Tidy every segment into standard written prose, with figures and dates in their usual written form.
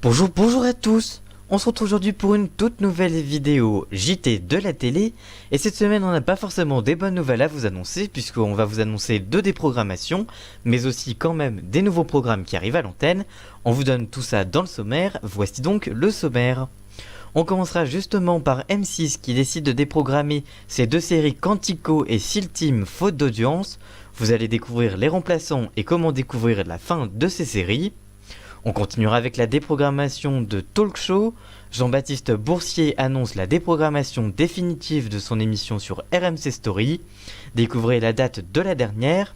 Bonjour à tous. On se retrouve aujourd'hui pour une toute nouvelle vidéo JT de la télé. Et cette semaine, on n'a pas forcément des bonnes nouvelles à vous annoncer, puisqu'on va vous annoncer deux déprogrammations, mais aussi quand même des nouveaux programmes qui arrivent à l'antenne. On vous donne tout ça dans le sommaire. Voici donc le sommaire. On commencera justement par M6 qui décide de déprogrammer ses deux séries Quantico et Seal Team faute d'audience. Vous allez découvrir les remplaçants et comment découvrir la fin de ces séries. On continuera avec la déprogrammation de Talk Show. Jean-Baptiste Boursier annonce la déprogrammation définitive de son émission sur RMC Story. Découvrez la date de la dernière.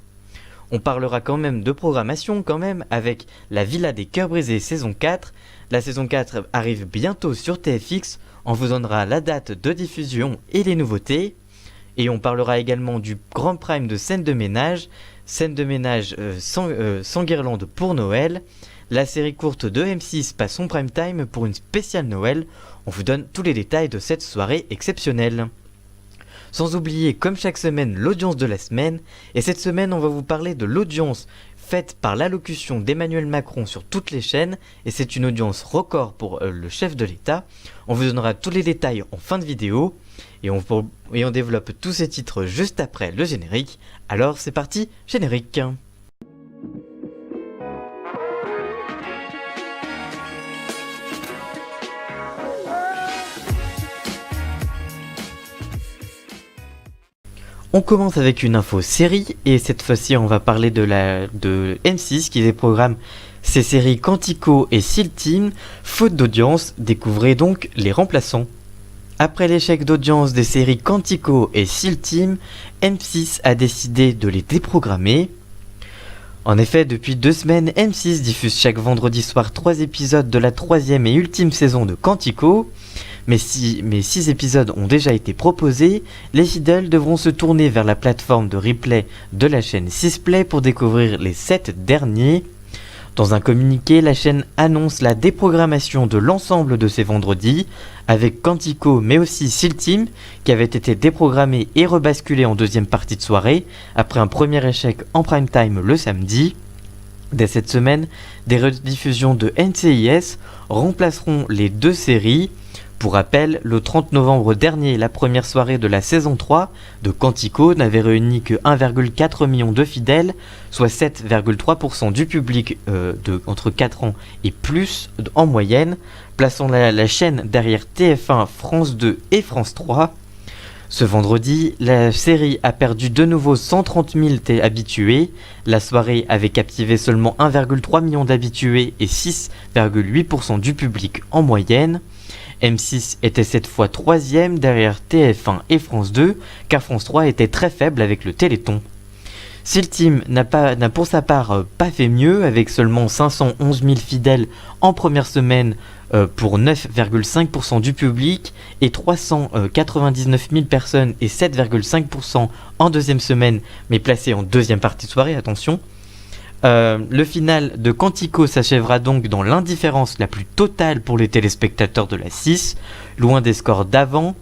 On parlera quand même de programmation avec La Villa des Cœurs Brisés saison 4. La saison 4 arrive bientôt sur TFX. On vous donnera la date de diffusion et les nouveautés. Et on parlera également du Grand Prime de Scène de ménage sans guirlande pour Noël. La série courte de M6 passe son prime time pour une spéciale Noël. On vous donne tous les détails de cette soirée exceptionnelle. Sans oublier, comme chaque semaine, l'audience de la semaine. Et cette semaine, on va vous parler de l'audience faite par l'allocution d'Emmanuel Macron sur toutes les chaînes. Et c'est une audience record pour le chef de l'État. On vous donnera tous les détails en fin de vidéo. Et on développe tous ces titres juste après le générique. Alors c'est parti, générique. On commence avec une info série et cette fois-ci on va parler de M6 qui déprogramme ses séries Quantico et Seal Team. Faute d'audience, découvrez donc les remplaçants. Après l'échec d'audience des séries Quantico et Seal Team, M6 a décidé de les déprogrammer. En effet, depuis 2 semaines, M6 diffuse chaque vendredi soir 3 épisodes de la 3e et ultime saison de Quantico. Mais 6 épisodes ont déjà été proposés, les fidèles devront se tourner vers la plateforme de replay de la chaîne 6play pour découvrir les 7 derniers. Dans un communiqué, la chaîne annonce la déprogrammation de l'ensemble de ces vendredis, avec Quantico mais aussi Seal Team, qui avait été déprogrammé et rebasculé en deuxième partie de soirée, après un premier échec en prime time le samedi. Dès cette semaine, des rediffusions de NCIS remplaceront les 2 séries. Pour rappel, le 30 novembre dernier, la première soirée de la saison 3 de Quantico n'avait réuni que 1,4 million de fidèles, soit 7,3% du public entre 4 ans et plus en moyenne, plaçant la chaîne derrière TF1, France 2 et France 3. Ce vendredi, la série a perdu de nouveau 130 000 habitués. La soirée avait captivé seulement 1,3 million d'habitués et 6,8% du public en moyenne. M6 était cette fois 3e derrière TF1 et France 2, car France 3 était très faible avec le Téléthon. Seal Team n'a pour sa part pas fait mieux, avec seulement 511 000 fidèles en première semaine pour 9,5% du public et 399 000 personnes et 7,5% en deuxième semaine, mais placé en deuxième partie de soirée, attention. Le final de Quantico s'achèvera donc dans l'indifférence la plus totale pour les téléspectateurs de la 6, loin des scores d'avant,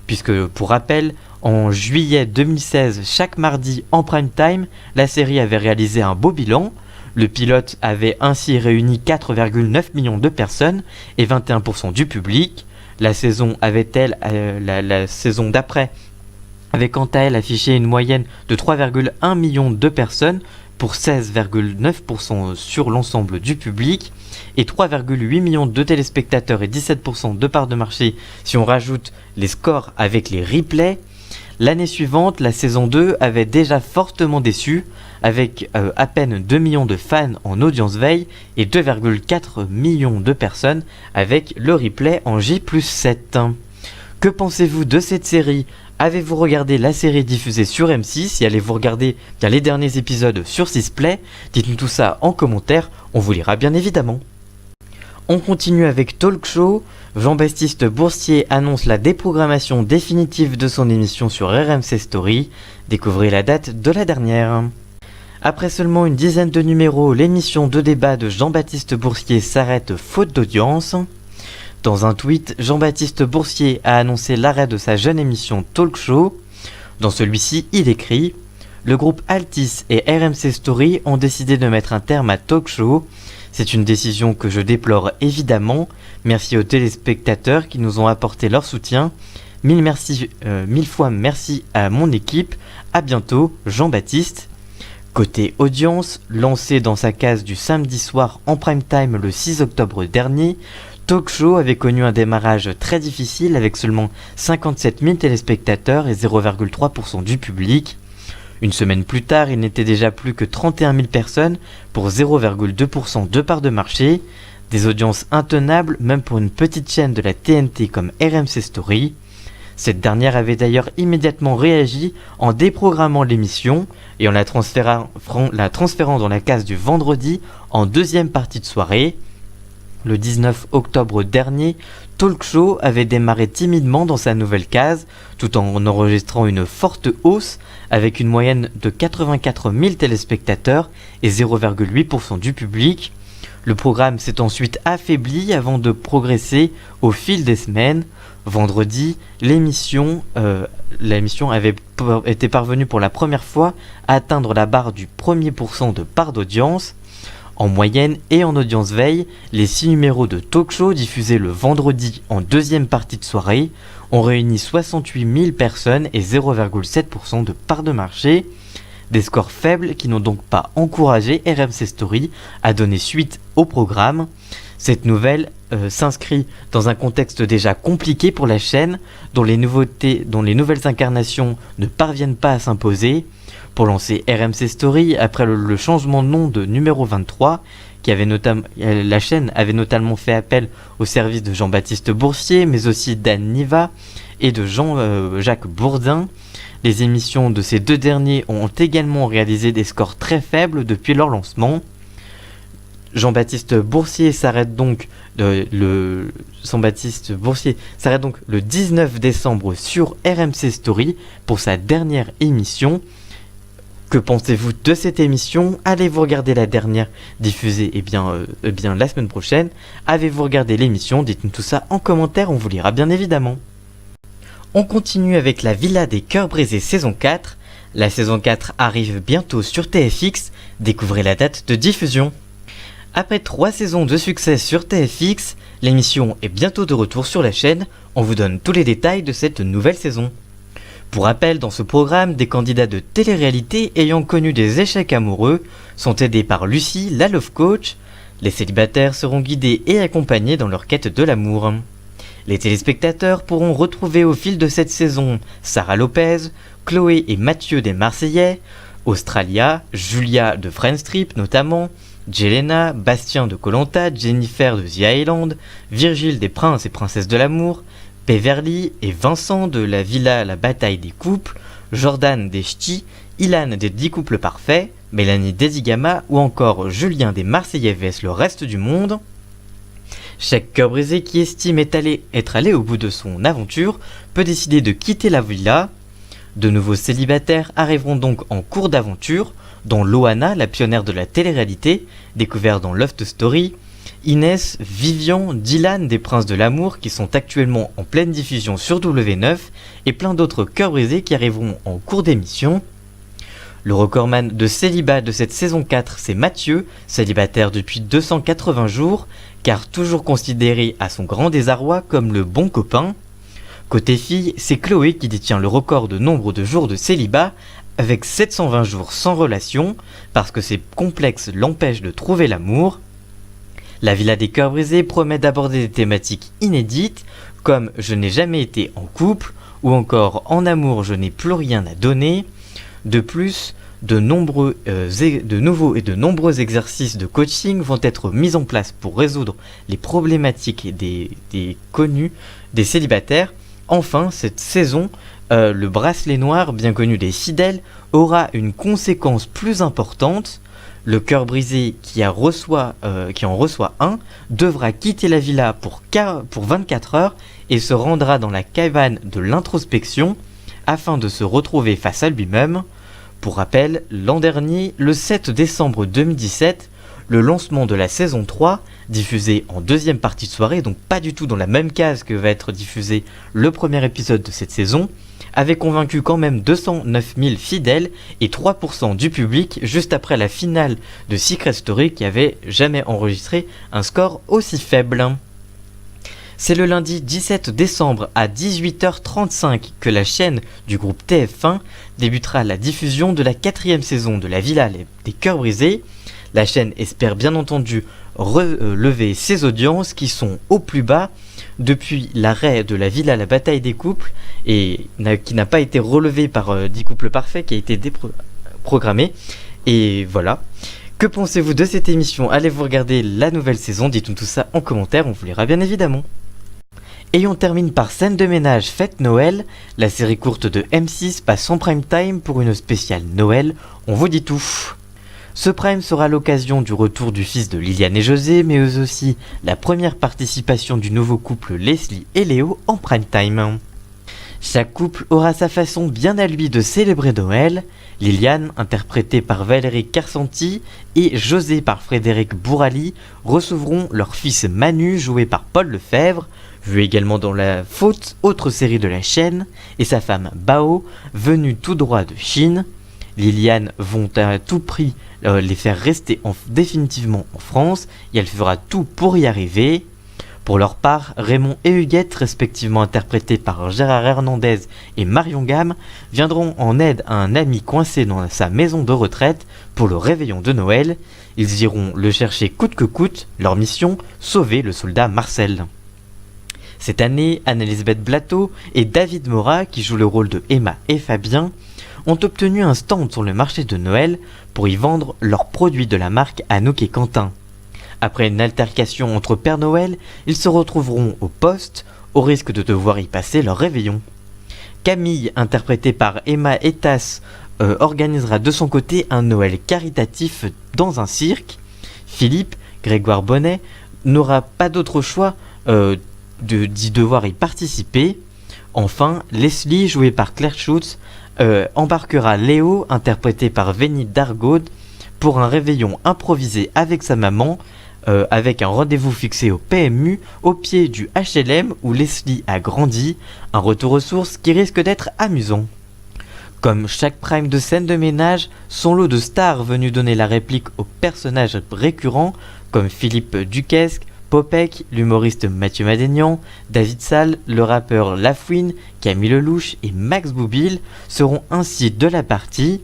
puisque pour rappel, en juillet 2016, chaque mardi en prime time, la série avait réalisé un beau bilan. Le pilote avait ainsi réuni 4,9 millions de personnes et 21% du public. La saison la saison d'après avait quant à elle affiché une moyenne de 3,1 millions de personnes pour 16,9% sur l'ensemble du public et 3,8 millions de téléspectateurs et 17% de part de marché si on rajoute les scores avec les replays. L'année suivante, la saison 2 avait déjà fortement déçu avec à peine 2 millions de fans en audience veille et 2,4 millions de personnes avec le replay en J+7. Que pensez-vous de cette série ? Avez-vous regardé la série diffusée sur M6 et allez-vous regarder les derniers épisodes sur 6play ? Dites-nous tout ça en commentaire, on vous lira bien évidemment. On continue avec Talk Show. Jean-Baptiste Boursier annonce la déprogrammation définitive de son émission sur RMC Story. Découvrez la date de la dernière. Après seulement une dizaine de numéros, l'émission de débat de Jean-Baptiste Boursier s'arrête faute d'audience. Dans un tweet, Jean-Baptiste Boursier a annoncé l'arrêt de sa jeune émission Talk Show. Dans celui-ci, il écrit « Le groupe Altis et RMC Story ont décidé de mettre un terme à Talk Show. C'est une décision que je déplore évidemment. Merci aux téléspectateurs qui nous ont apporté leur soutien. Mille fois merci à mon équipe. À bientôt, Jean-Baptiste. Côté audience, lancé dans sa case du samedi soir en prime time le 6 octobre dernier, Talk Show avait connu un démarrage très difficile avec seulement 57 000 téléspectateurs et 0,3% du public. Une semaine plus tard, il n'était déjà plus que 31 000 personnes pour 0,2% de part de marché, des audiences intenables même pour une petite chaîne de la TNT comme RMC Story. Cette dernière avait d'ailleurs immédiatement réagi en déprogrammant l'émission et en la transférant dans la case du vendredi en deuxième partie de soirée. Le 19 octobre dernier, Talk Show avait démarré timidement dans sa nouvelle case, tout en enregistrant une forte hausse avec une moyenne de 84 000 téléspectateurs et 0,8% du public. Le programme s'est ensuite affaibli avant de progresser au fil des semaines. Vendredi, l'émission avait été parvenue pour la première fois à atteindre la barre du 1er % de part d'audience. En moyenne et en audience veille, les 6 numéros de Talk Show diffusés le vendredi en deuxième partie de soirée ont réuni 68 000 personnes et 0,7% de part de marché. Des scores faibles qui n'ont donc pas encouragé RMC Story à donner suite au programme. Cette nouvelle s'inscrit dans un contexte déjà compliqué pour la chaîne, dont les nouvelles incarnations ne parviennent pas à s'imposer. Pour lancer RMC Story, après le changement de nom de numéro 23, la chaîne avait notamment fait appel au service de Jean-Baptiste Boursier, mais aussi d'Anne Niva et de Jean-Jacques Bourdin. Les émissions de ces deux derniers ont également réalisé des scores très faibles depuis leur lancement. Jean-Baptiste Boursier s'arrête donc le 19 décembre sur RMC Story pour sa dernière émission. Que pensez-vous de cette émission? Allez-vous regarder la dernière diffusée la semaine prochaine? Avez-vous regardé l'émission? Dites-nous tout ça en commentaire, on vous lira bien évidemment. On continue avec la Villa des Cœurs Brisés saison 4. La saison 4 arrive bientôt sur TFX, découvrez la date de diffusion. Après 3 saisons de succès sur TFX, l'émission est bientôt de retour sur la chaîne, on vous donne tous les détails de cette nouvelle saison. Pour rappel, dans ce programme, des candidats de télé-réalité ayant connu des échecs amoureux sont aidés par Lucie, la Love Coach. Les célibataires seront guidés et accompagnés dans leur quête de l'amour. Les téléspectateurs pourront retrouver au fil de cette saison Sarah Lopez, Chloé et Mathieu des Marseillais, Australia, Julia de Friends Trip notamment, Jelena, Bastien de Koh-Lanta, Jennifer de The Island, Virgile des Princes et Princesses de l'amour, Beverly et Vincent de la Villa La Bataille des Couples, Jordan des Ch'tis, Ilan des 10 couples parfaits, Mélanie des Zigama ou encore Julien des Marseillais vs le reste du monde. Chaque cœur brisé qui estime être allé au bout de son aventure peut décider de quitter la villa. De nouveaux célibataires arriveront donc en cours d'aventure, dont Loana, la pionnière de la télé-réalité, découverte dans Love Story, Inès, Vivian, Dylan des Princes de l'amour qui sont actuellement en pleine diffusion sur W9 et plein d'autres cœurs brisés qui arriveront en cours d'émission. Le recordman de célibat de cette saison 4, c'est Mathieu, célibataire depuis 280 jours, car toujours considéré à son grand désarroi comme le bon copain. Côté fille, c'est Chloé qui détient le record de nombre de jours de célibat, avec 720 jours sans relation, parce que ses complexes l'empêchent de trouver l'amour. La Villa des Cœurs Brisés promet d'aborder des thématiques inédites, comme Je n'ai jamais été en couple, ou encore En amour je n'ai plus rien à donner. De plus, de nouveaux et de nombreux exercices de coaching vont être mis en place pour résoudre les problématiques des célibataires. Enfin, cette saison, le bracelet noir, bien connu des fidèles, aura une conséquence plus importante. Le cœur brisé qui en reçoit un devra quitter la villa pour 24 heures et se rendra dans la cabane de l'introspection afin de se retrouver face à lui-même. Pour rappel, l'an dernier, le 7 décembre 2017, le lancement de la saison 3, diffusé en deuxième partie de soirée, donc pas du tout dans la même case que va être diffusé le premier épisode de cette saison, avait convaincu quand même 209 000 fidèles et 3% du public juste après la finale de Secret Story qui avait jamais enregistré un score aussi faible. C'est le lundi 17 décembre à 18h35 que la chaîne du groupe TF1 débutera la diffusion de la 4e saison de La Villa des Cœurs Brisés. La chaîne espère bien entendu relever ses audiences qui sont au plus bas depuis l'arrêt de La Villa la bataille des couples et qui n'a pas été relevé par 10 couples parfaits qui a été déprogrammé. Et voilà. Que pensez-vous de cette émission? Allez-vous regarder la nouvelle saison? Dites-nous tout ça en commentaire, on vous lira bien évidemment. Et on termine par Scène de ménage fête Noël. La série courte de M6 passe en prime time pour une spéciale Noël. On vous dit tout. Ce prime sera l'occasion du retour du fils de Liliane et José, mais aussi la première participation du nouveau couple Leslie et Léo en prime time. Chaque couple aura sa façon bien à lui de célébrer Noël. Liliane, interprétée par Valérie Carsanti, et José par Frédéric Bourali, recevront leur fils Manu, joué par Paul Lefebvre, vu également dans La Faute, autre série de la chaîne, et sa femme Bao, venue tout droit de Chine. Liliane vont à tout prix les faire rester définitivement en France, et elle fera tout pour y arriver. Pour leur part, Raymond et Huguette, respectivement interprétés par Gérard Hernandez et Marion Gamme, viendront en aide à un ami coincé dans sa maison de retraite pour le réveillon de Noël. Ils iront le chercher coûte que coûte, leur mission, sauver le soldat Marcel. Cette année, Anne-Elisabeth Blateau et David Mora, qui jouent le rôle de Emma et Fabien, ont obtenu un stand sur le marché de Noël pour y vendre leurs produits de la marque Anouk et Quentin. Après une altercation entre Père Noël, ils se retrouveront au poste, au risque de devoir y passer leur réveillon. Camille, interprétée par Emma Etas, organisera de son côté un Noël caritatif dans un cirque. Philippe, Grégoire Bonnet, n'aura pas d'autre choix d'y devoir y participer. Enfin, Leslie, jouée par Claire Schutz, embarquera Léo, interprété par Vénie Dargaud, pour un réveillon improvisé avec sa maman, avec un rendez-vous fixé au PMU, au pied du HLM où Leslie a grandi, un retour aux sources qui risque d'être amusant. Comme chaque prime de scène de ménage, son lot de stars venus donner la réplique aux personnages récurrents, comme Philippe Duquesne, Popek, l'humoriste Mathieu Madénian, David Salle, le rappeur Lafouine, Camille Lelouch et Max Boublil seront ainsi de la partie.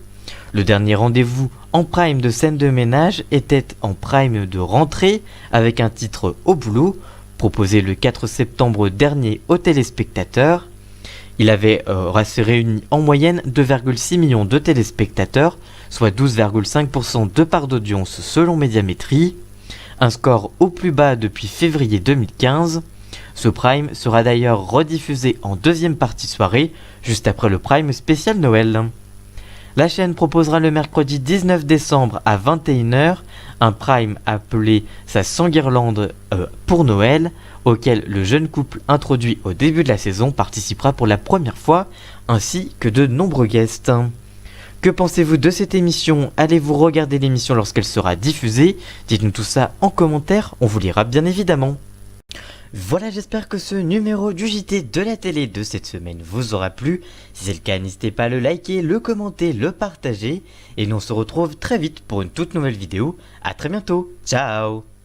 Le dernier rendez-vous en prime de scène de ménage était en prime de rentrée avec un titre au boulot, proposé le 4 septembre dernier aux téléspectateurs. Il avait réuni en moyenne 2,6 millions de téléspectateurs, soit 12,5% de part d'audience selon Médiamétrie. Un score au plus bas depuis février 2015. Ce prime sera d'ailleurs rediffusé en deuxième partie soirée, juste après le prime spécial Noël. La chaîne proposera le mercredi 19 décembre à 21h un prime appelé Sa Sanguirlande pour Noël, auquel le jeune couple introduit au début de la saison participera pour la première fois, ainsi que de nombreux guests. Que pensez-vous de cette émission? Allez-vous regarder l'émission lorsqu'elle sera diffusée? Dites-nous tout ça en commentaire, on vous lira bien évidemment. Voilà, j'espère que ce numéro du JT de la télé de cette semaine vous aura plu. Si c'est le cas, n'hésitez pas à le liker, le commenter, le partager. Et nous on se retrouve très vite pour une toute nouvelle vidéo. A très bientôt, ciao!